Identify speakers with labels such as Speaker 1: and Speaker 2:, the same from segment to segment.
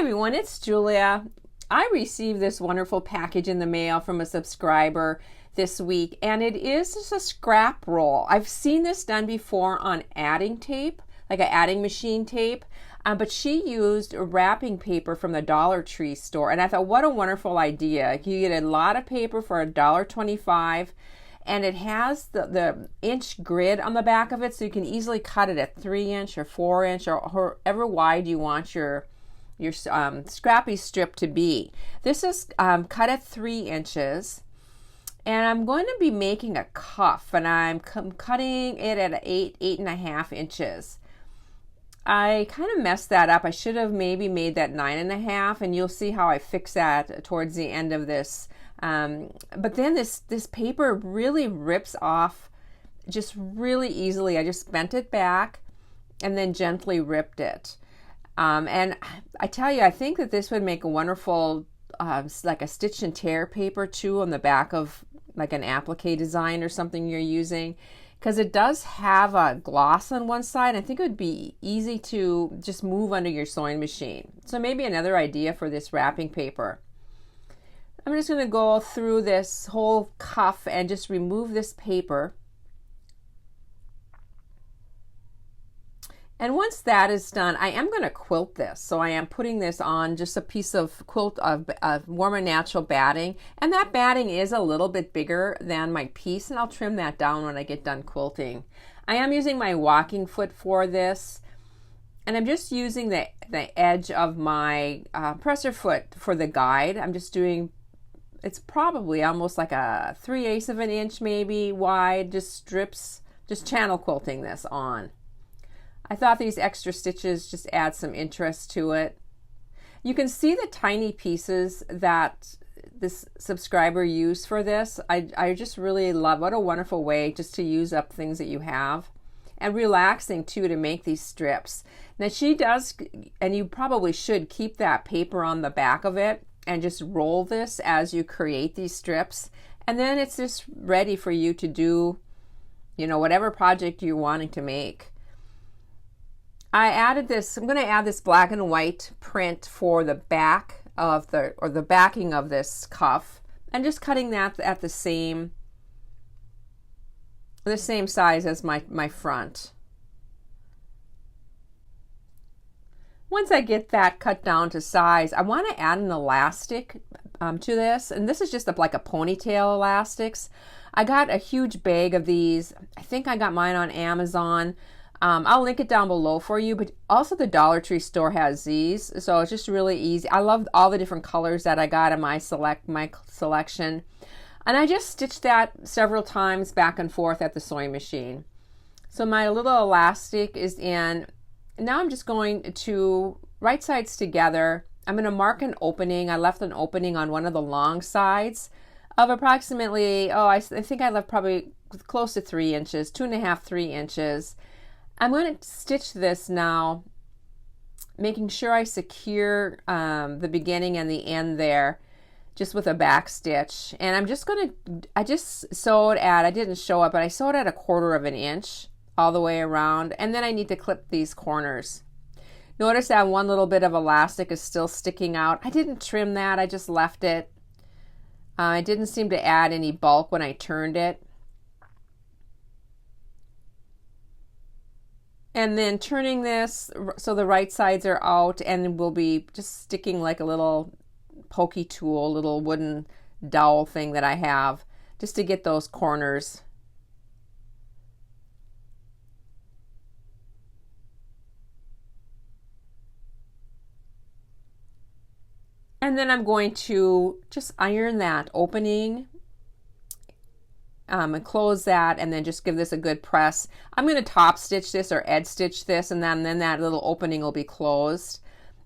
Speaker 1: everyone, it's Julia. I received this wonderful package in the mail from a subscriber this week, and it is just a scrap roll. I've seen this done before on adding tape, like an adding machine tape, but she used wrapping paper from the Dollar Tree store, and I thought, what a wonderful idea. You get a lot of paper for $1.25, and it has the inch grid on the back of it, so you can easily cut it at 3-inch or 4-inch or however wide you want your scrappy strip to be. This is cut at 3 inches, and I'm going to be making a cuff, and I'm cutting it at 8.5 inches. I kind of messed that up. I should have maybe made that 9.5, and you'll see how I fix that towards the end of this. But then this paper really rips off just really easily. I just bent it back and then gently ripped it. And I tell you, I think that this would make a wonderful, like a stitch and tear paper too on the back of like an applique design or something you're using, because it does have a gloss on one side. I think it would be easy to just move under your sewing machine. So maybe another idea for this wrapping paper. I'm just going to go through this whole cuff and just remove this paper. And once that is done, I am going to quilt this. So I am putting this on just a piece of quilt of warmer natural batting. And that batting is a little bit bigger than my piece, and I'll trim that down when I get done quilting. I am using my walking foot for this, and I'm just using the edge of my presser foot for the guide. I'm just doing, it's probably almost like a 3/8 of an inch maybe wide, just strips, just channel quilting this on. I thought these extra stitches just add some interest to it. You can see the tiny pieces that this subscriber used for this. I just really love, what a wonderful way just to use up things that you have. And relaxing too to make these strips. Now she does, and you probably should keep that paper on the back of it and just roll this as you create these strips. And then it's just ready for you to do, you know, whatever project you're wanting to make. I added this, I'm going to add this black and white print for the back of the backing of this cuff, and just cutting that at the same size as my front. Once I get that cut down to size, I want to add an elastic to this, and this is just like a ponytail elastics. I got a huge bag of these. I think I got mine on Amazon. I'll link it down below for you, but also the Dollar Tree store has these, so it's just really easy. I love all the different colors that I got in my selection, and I just stitched that several times back and forth at the sewing machine. So my little elastic is in. Now I'm just going to right sides together. I'm going to mark an opening. I left an opening on one of the long sides of approximately, I think I left probably close to 3 inches, 2.5, 3 inches. I'm going to stitch this now, making sure I secure the beginning and the end there just with a back stitch. And I'm just going to, I just sewed at, I didn't show it, but I sewed at 1/4 of an inch all the way around. And then I need to clip these corners. Notice that one little bit of elastic is still sticking out. I didn't trim that, I just left it. It didn't seem to add any bulk when I turned it. And then turning this so the right sides are out, and we'll be just sticking like a little pokey tool, little wooden dowel thing that I have, just to get those corners. And then I'm going to just iron that opening and close that, and then just give this a good press. I'm going to top stitch this or edge stitch this, and then that little opening will be closed.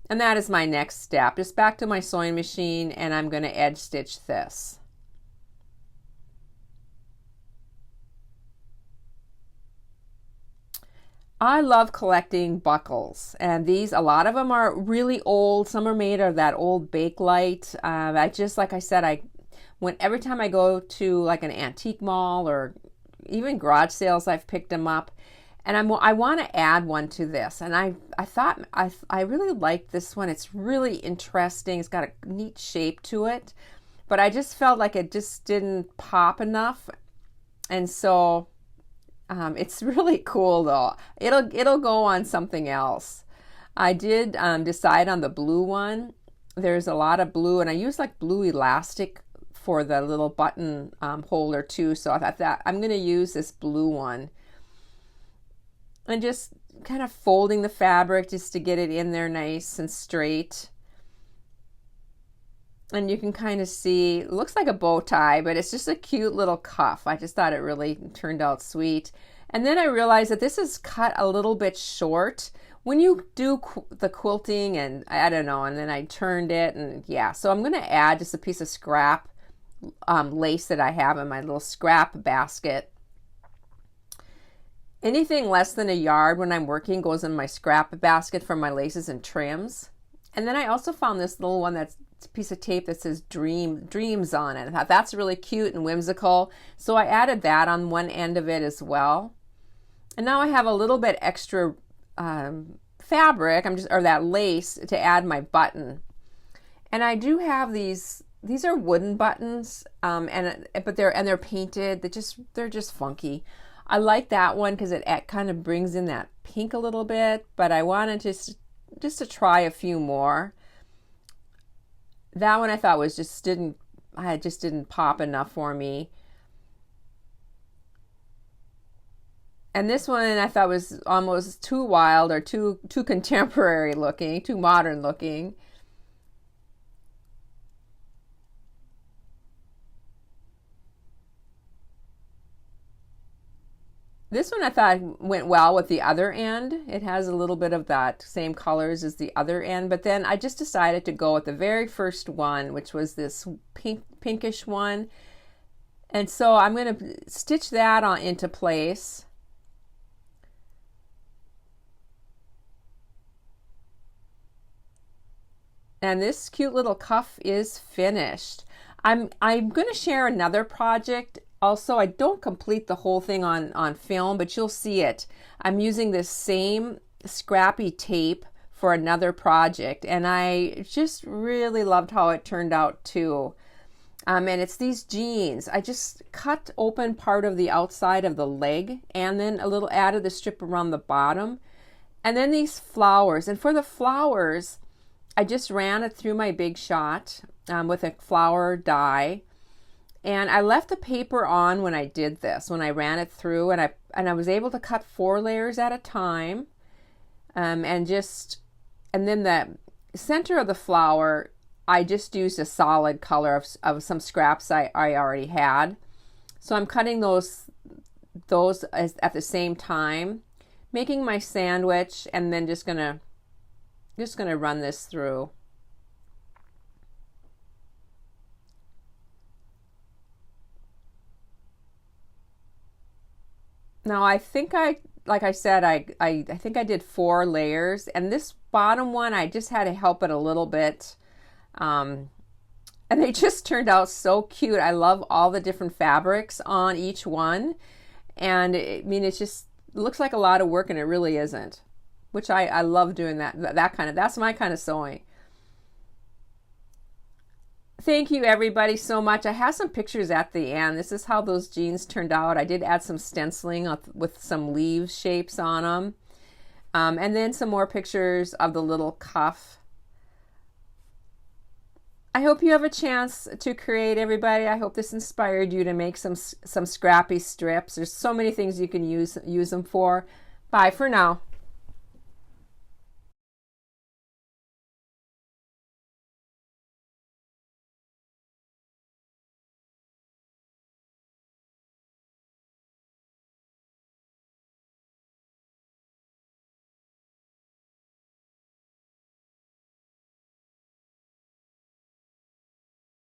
Speaker 1: And that is my next step. Just back to my sewing machine, and I'm going to edge stitch this. I love collecting buckles, and these, a lot of them are really old. Some are made of that old Bakelite. I just, like I said, every time I go to like an antique mall or even garage sales, I've picked them up, And I want to add one to this. And I thought I really liked this one. It's really interesting. It's got a neat shape to it. But I just felt like it just didn't pop enough. And so it's really cool though. It'll go on something else. I did decide on the blue one. There's a lot of blue, and I use like blue elastic for the little button holder too. So I thought that I'm going to use this blue one. And just kind of folding the fabric just to get it in there nice and straight. And you can kind of see, it looks like a bow tie, but it's just a cute little cuff. I just thought it really turned out sweet. And then I realized that this is cut a little bit short when you do the quilting, and I don't know, and then I turned it, and yeah. So I'm going to add just a piece of scrap lace that I have in my little scrap basket. Anything less than a yard when I'm working goes in my scrap basket for my laces and trims. And then I also found this little one that's a piece of tape that says dreams on it. I thought that's really cute and whimsical. So I added that on one end of it as well. And now I have a little bit extra fabric, or that lace, to add my button. And I do have these are wooden buttons, but they're painted. They're just funky. I like that one because it kind of brings in that pink a little bit, but I wanted just to try a few more. That one I thought didn't pop enough for me. And this one I thought was almost too wild, or too contemporary looking, too modern looking. This one I thought went well with the other end. It has a little bit of that same colors as the other end, but then I just decided to go with the very first one, which was this pinkish one. And so I'm going to stitch that into place. And this cute little cuff is finished. I'm going to share another project. Also, I don't complete the whole thing on film, but you'll see it. I'm using this same scrappy tape for another project, and I just really loved how it turned out too. And it's these jeans. I just cut open part of the outside of the leg, and then added the strip around the bottom. And then these flowers. And for the flowers, I just ran it through my Big Shot with a flower die. And I left the paper on when I did this, when I ran it through, and I was able to cut 4 layers at a time. And then the center of the flower, I just used a solid color of some scraps I already had. So I'm cutting those at the same time, making my sandwich, and then just gonna run this through. Now I think like I said, I think I did 4 layers, and this bottom one I just had to help it a little bit. And they just turned out so cute. I love all the different fabrics on each one. And it just looks like a lot of work, and it really isn't, which I love doing that's my kind of sewing. Thank you everybody so much. I have some pictures at the end. This is how those jeans turned out. I did add some stenciling with some leaf shapes on them. And then some more pictures of the little cuff. I hope you have a chance to create, everybody. I hope this inspired you to make some scrappy strips. There's so many things you can use them for. Bye for now.